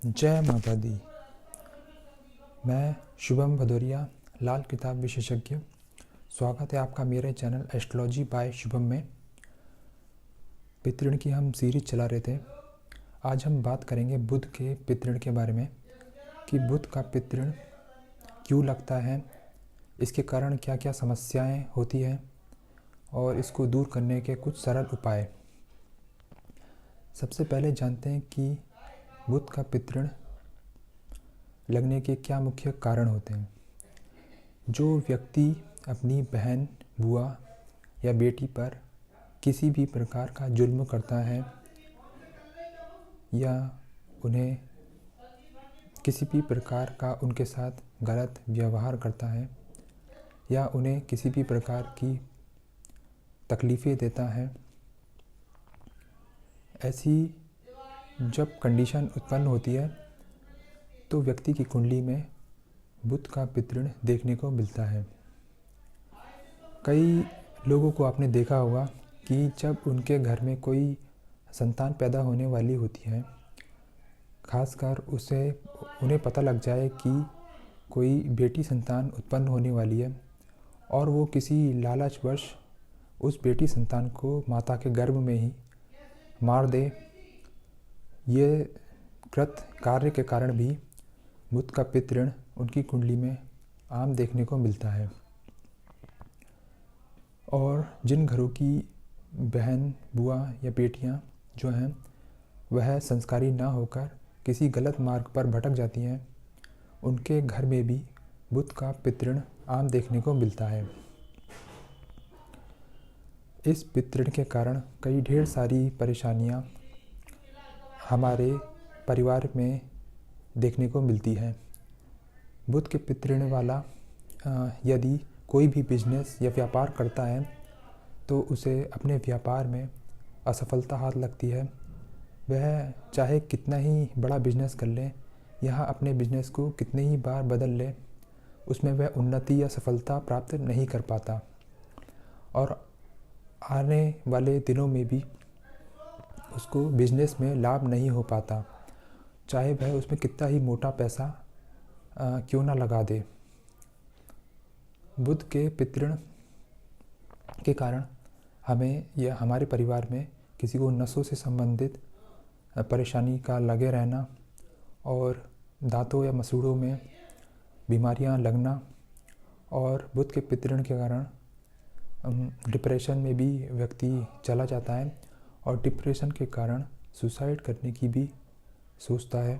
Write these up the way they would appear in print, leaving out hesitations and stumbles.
जय माता दी। मैं शुभम भदौरिया, लाल किताब विशेषज्ञ। स्वागत है आपका मेरे चैनल एस्ट्रोलॉजी बाय शुभम में। पितृण की हम सीरीज चला रहे थे। आज हम बात करेंगे बुध के पितृण के बारे में कि बुध का पितृण क्यों लगता है, इसके कारण क्या क्या समस्याएं होती हैं और इसको दूर करने के कुछ सरल उपाय। सबसे पहले जानते हैं कि बुध का पितृण लगने के क्या मुख्य कारण होते हैं। जो व्यक्ति अपनी बहन, बुआ या बेटी पर किसी भी प्रकार का जुल्म करता है या उन्हें किसी भी प्रकार का उनके साथ गलत व्यवहार करता है या उन्हें किसी भी प्रकार की तकलीफ़ें देता है, ऐसी जब कंडीशन उत्पन्न होती है तो व्यक्ति की कुंडली में बुध का पितृण देखने को मिलता है। कई लोगों को आपने देखा होगा कि जब उनके घर में कोई संतान पैदा होने वाली होती है, खासकर उन्हें पता लग जाए कि कोई बेटी संतान उत्पन्न होने वाली है और वो किसी लालचवश उस बेटी संतान को माता के गर्भ में ही मार दे, ये कृत कार्य के कारण भी बुध का पितृण उनकी कुंडली में आम देखने को मिलता है। और जिन घरों की बहन, बुआ या बेटियां जो हैं वह संस्कारी ना होकर किसी गलत मार्ग पर भटक जाती हैं, उनके घर में भी बुध का पितृण आम देखने को मिलता है। इस पितृण के कारण कई ढेर सारी परेशानियां हमारे परिवार में देखने को मिलती है। बुध के पितृण वाला यदि कोई भी बिजनेस या व्यापार करता है तो उसे अपने व्यापार में असफलता हाथ लगती है। वह चाहे कितना ही बड़ा बिजनेस कर ले, यहाँ अपने बिजनेस को कितने ही बार बदल ले, उसमें वह उन्नति या सफलता प्राप्त नहीं कर पाता और आने वाले दिनों में भी उसको बिजनेस में लाभ नहीं हो पाता, चाहे वह उसमें कितना ही मोटा पैसा क्यों ना लगा दे। बुध के पितृण के कारण हमें या हमारे परिवार में किसी को नसों से संबंधित परेशानी का लगे रहना और दांतों या मसूड़ों में बीमारियां लगना और बुध के पितृण के कारण डिप्रेशन में भी व्यक्ति चला जाता है और डिप्रेशन के कारण सुसाइड करने की भी सोचता है।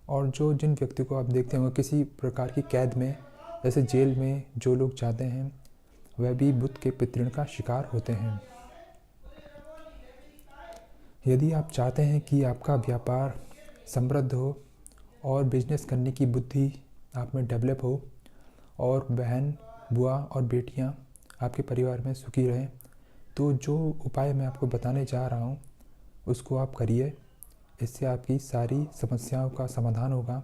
और जिन व्यक्ति को आप देखते होंगे किसी प्रकार की कैद में, जैसे जेल में जो लोग जाते हैं, वह भी बुध के पितृण का शिकार होते हैं। यदि आप चाहते हैं कि आपका व्यापार समृद्ध हो और बिजनेस करने की बुद्धि आप में डेवलप हो और बहन, बुआ और बेटियां आपके परिवार में सुखी रहें, तो जो उपाय मैं आपको बताने जा रहा हूं उसको आप करिए। इससे आपकी सारी समस्याओं का समाधान होगा,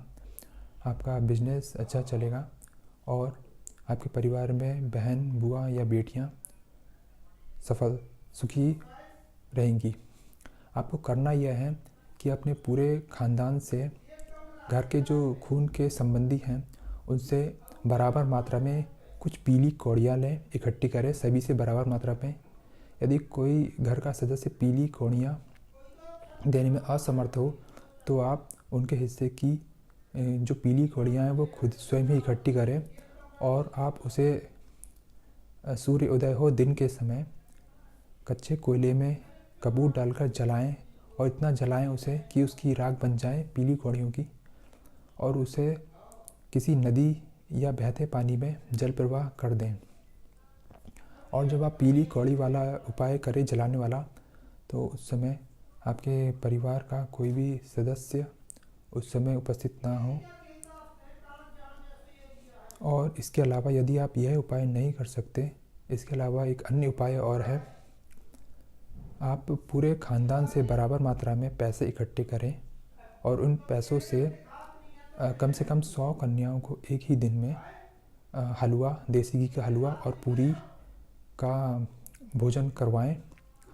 आपका बिजनेस अच्छा चलेगा और आपके परिवार में बहन, बुआ या बेटियां सफल सुखी रहेंगी। आपको करना यह है कि अपने पूरे ख़ानदान से, घर के जो खून के संबंधी हैं उनसे बराबर मात्रा में कुछ पीली कौड़ियाँ लें, इकट्ठी करें सभी से बराबर मात्रा में। यदि कोई घर का सदस्य पीली कौड़ियाँ देने में असमर्थ हो तो आप उनके हिस्से की जो पीली कौड़ियाँ हैं वो खुद स्वयं ही इकट्ठी करें और आप उसे सूर्य उदय हो दिन के समय कच्चे कोयले में कपूर डालकर जलाएं और इतना जलाएं उसे कि उसकी राख बन जाए पीली कौड़ियों की, और उसे किसी नदी या बहते पानी में जल प्रवाह कर दें। और जब आप पीली कौड़ी वाला उपाय करें जलाने वाला, तो उस समय आपके परिवार का कोई भी सदस्य उस समय उपस्थित ना हो। और इसके अलावा यदि आप यह उपाय नहीं कर सकते, इसके अलावा एक अन्य उपाय और है। आप पूरे ख़ानदान से बराबर मात्रा में पैसे इकट्ठे करें और उन पैसों से कम 100 कन्याओं को एक ही दिन में हलवा, देसी घी का हलवा और पूरी का भोजन करवाएं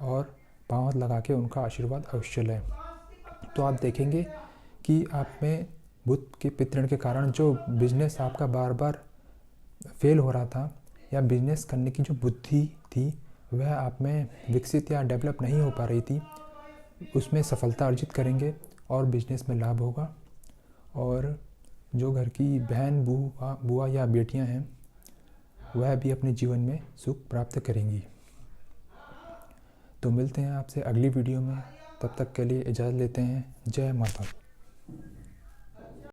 और पाँव हाथ लगा के उनका आशीर्वाद अवश्य लें। तो आप देखेंगे कि आप में बुध के पितृण के कारण जो बिजनेस आपका बार बार फेल हो रहा था या बिजनेस करने की जो बुद्धि थी वह आप में विकसित या डेवलप नहीं हो पा रही थी, उसमें सफलता अर्जित करेंगे और बिजनेस में लाभ होगा। और जो घर की बहन बुआ या बेटियां हैं वह भी अपने जीवन में सुख प्राप्त करेंगी। तो मिलते हैं आपसे अगली वीडियो में, तब तक के लिए इजाज़त लेते हैं। जय माता।